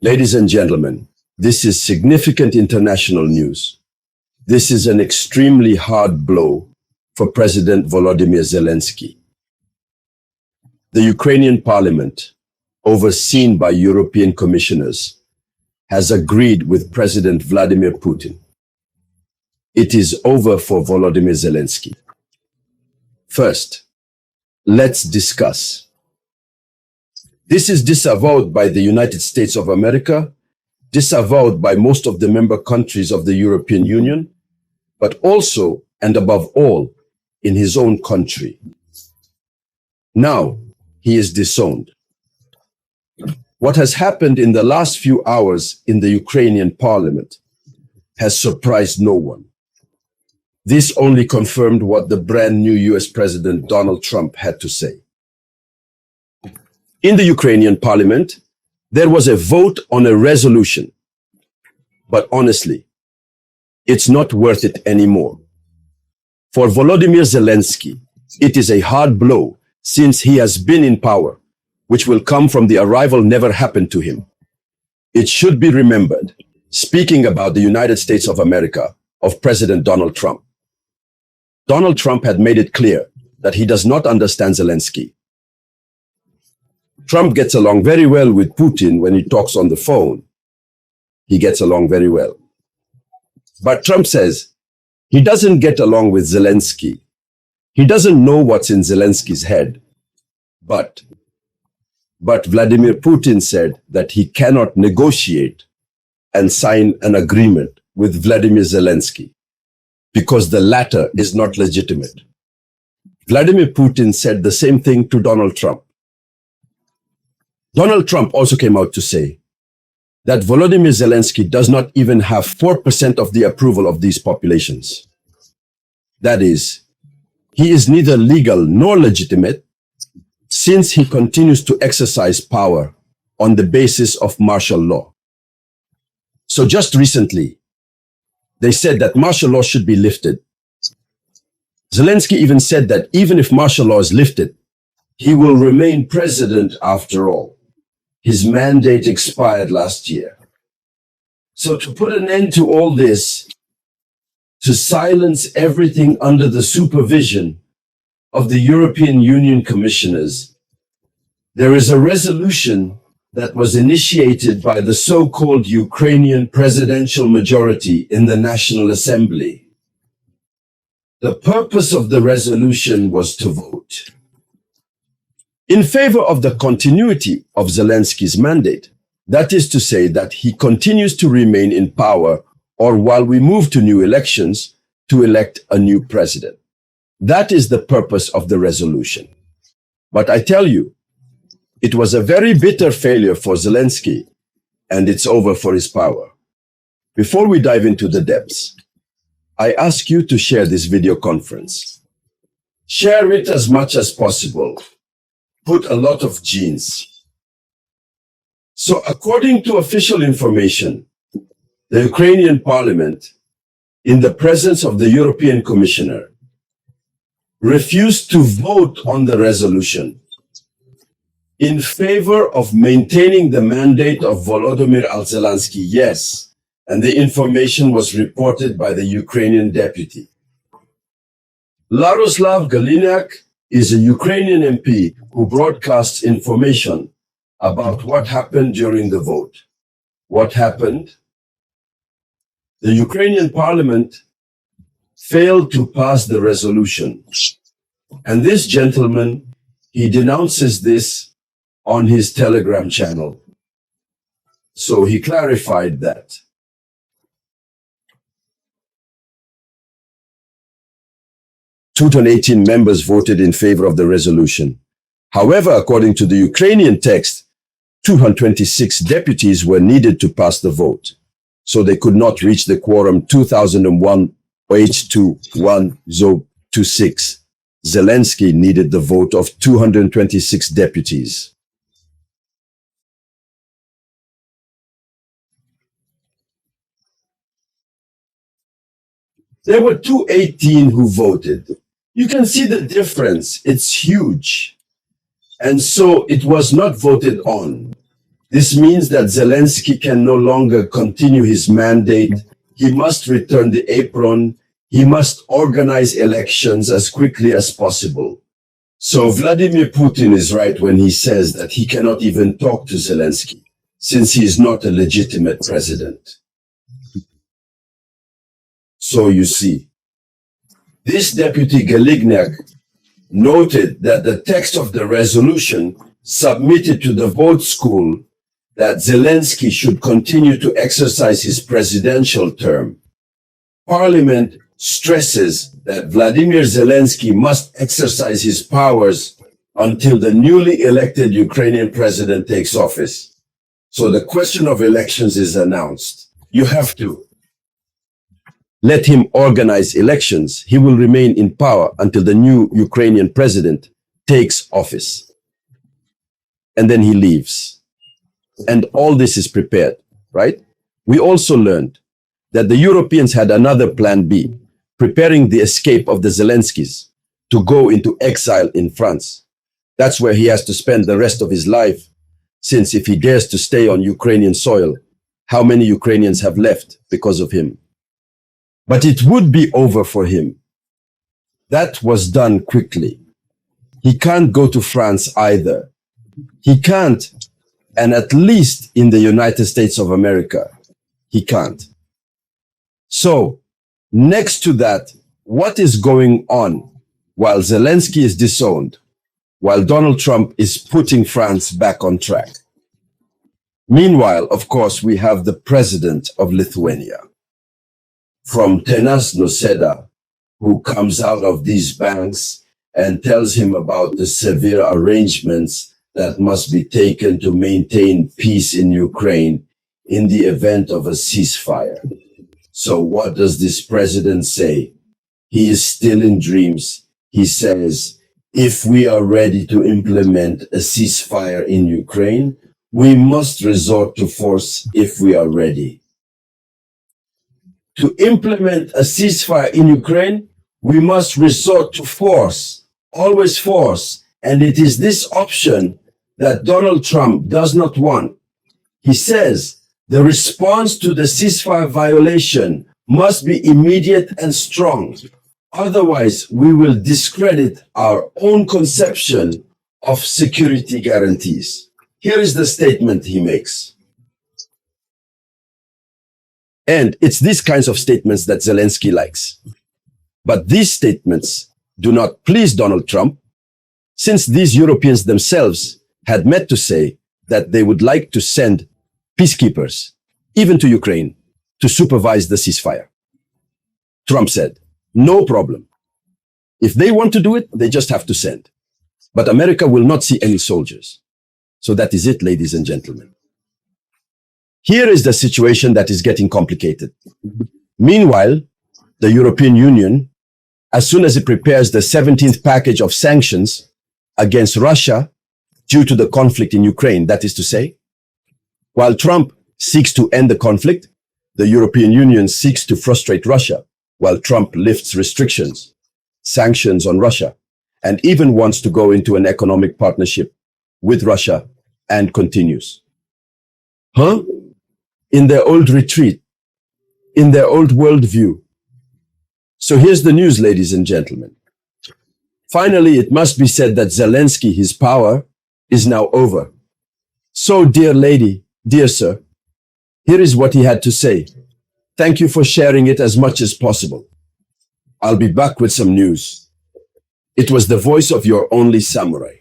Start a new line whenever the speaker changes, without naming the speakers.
Ladies and gentlemen, this is significant international news. This is an extremely hard blow for President Volodymyr Zelensky. The Ukrainian parliament, overseen by European commissioners, has agreed with President Vladimir Putin. It is over for Volodymyr Zelensky. First, let's discuss. This is disavowed by the United States of America, disavowed by most of the member countries of the European Union, but also and above all in his own country. Now he is disowned. What has happened in the last few hours in the Ukrainian parliament has surprised no one. This only confirmed what the brand new US President Donald Trump had to say. In the Ukrainian parliament, there was a vote on a resolution. But honestly, it's not worth it anymore. For Volodymyr Zelensky, it is a hard blow since he has been in power, which will come from the arrival never happened to him. It should be remembered, speaking about the United States of America, of President Donald Trump. Donald Trump had made it clear that he does not understand Zelensky. Trump gets along very well with Putin when he talks on the phone. He gets along very well. But Trump says he doesn't get along with Zelensky. He doesn't know what's in Zelensky's head. But Vladimir Putin said that he cannot negotiate and sign an agreement with Vladimir Zelensky because the latter is not legitimate. Vladimir Putin said the same thing to Donald Trump. Donald Trump also came out to say that Volodymyr Zelensky does not even have 4% of the approval of these populations. That is, he is neither legal nor legitimate since he continues to exercise power on the basis of martial law. So just recently, they said that martial law should be lifted. Zelensky even said that even if martial law is lifted, he will remain president after all. His mandate expired last year. So to put an end to all this, to silence everything under the supervision of the European Union commissioners, there is a resolution that was initiated by the so-called Ukrainian presidential majority in the National Assembly. The purpose of the resolution was to vote in favor of the continuity of Zelensky's mandate. That is to say that he continues to remain in power or while we move to new elections to elect a new president. That is the purpose of the resolution. But I tell you, it was a very bitter failure for Zelensky, and it's over for his power. Before we dive into the depths, I ask you to share this video conference. Share it as much as possible. Put a lot of genes. So according to official information, the Ukrainian parliament, in the presence of the European commissioner, refused to vote on the resolution in favor of maintaining the mandate of Volodymyr Zelensky. Yes, and the information was reported by the Ukrainian deputy. Laroslav Galiniak is a Ukrainian MP who broadcasts information about what happened during the vote. What happened? The Ukrainian parliament failed to pass the resolution. And this gentleman, he denounces this on his Telegram channel. So he clarified that. Two hundred 18 members voted in favor of the resolution. However, according to the Ukrainian text, 226 deputies were needed to pass the vote. So they could not reach the quorum 2001 H21026. Zelensky needed the vote of 226 deputies. There were 218 who voted. You can see the difference. It's huge. And so it was not voted on. This means that Zelensky can no longer continue his mandate. He must return the apron. He must organize elections as quickly as possible. So Vladimir Putin is right when he says that he cannot even talk to Zelensky, since he is not a legitimate president. So you see, this Deputy Galignac noted that the text of the resolution submitted to the vote school that Zelensky should continue to exercise his presidential term. Parliament stresses that Vladimir Zelensky must exercise his powers until the newly elected Ukrainian president takes office. So the question of elections is announced. You have to let him organize elections. He will remain in power until the new Ukrainian president takes office. And then he leaves. And all this is prepared, right? We also learned that the Europeans had another plan B, preparing the escape of the Zelenskys to go into exile in France. That's where he has to spend the rest of his life, since if he dares to stay on Ukrainian soil, how many Ukrainians have left because of him? But it would be over for him. That was done quickly. He can't go to France either. He can't, and at least in the United States of America, he can't. So, next to that, what is going on while Zelensky is disowned, while Donald Trump is putting France back on track? Meanwhile, of course, we have the president of Lithuania, from Tenas Nausėda, who comes out of these banks and tells him about the severe arrangements that must be taken to maintain peace in Ukraine in the event of a ceasefire. So what does this president say? He is still in dreams. He says, if we are ready to implement a ceasefire in Ukraine, we must resort to force if we are ready. To implement a ceasefire in Ukraine, we must resort to force, always force. And it is this option that Donald Trump does not want. He says the response to the ceasefire violation must be immediate and strong. Otherwise, we will discredit our own conception of security guarantees. Here is the statement he makes. And it's these kinds of statements that Zelensky likes. But these statements do not please Donald Trump, since these Europeans themselves had met to say that they would like to send peacekeepers, even to Ukraine, to supervise the ceasefire. Trump said, no problem. If they want to do it, they just have to send. But America will not see any soldiers. So that is it, ladies and gentlemen. Here is the situation that is getting complicated. Meanwhile, the European Union, as soon as it prepares the 17th package of sanctions against Russia due to the conflict in Ukraine, that is to say, while Trump seeks to end the conflict, the European Union seeks to frustrate Russia, while Trump lifts restrictions, sanctions on Russia, and even wants to go into an economic partnership with Russia and continues. In their old retreat, in their old worldview. So here's the news, ladies and gentlemen. Finally, it must be said that Zelensky, his power, is now over. So, dear lady, dear sir, here is what he had to say. Thank you for sharing it as much as possible. I'll be back with some news. It was the voice of your only samurai.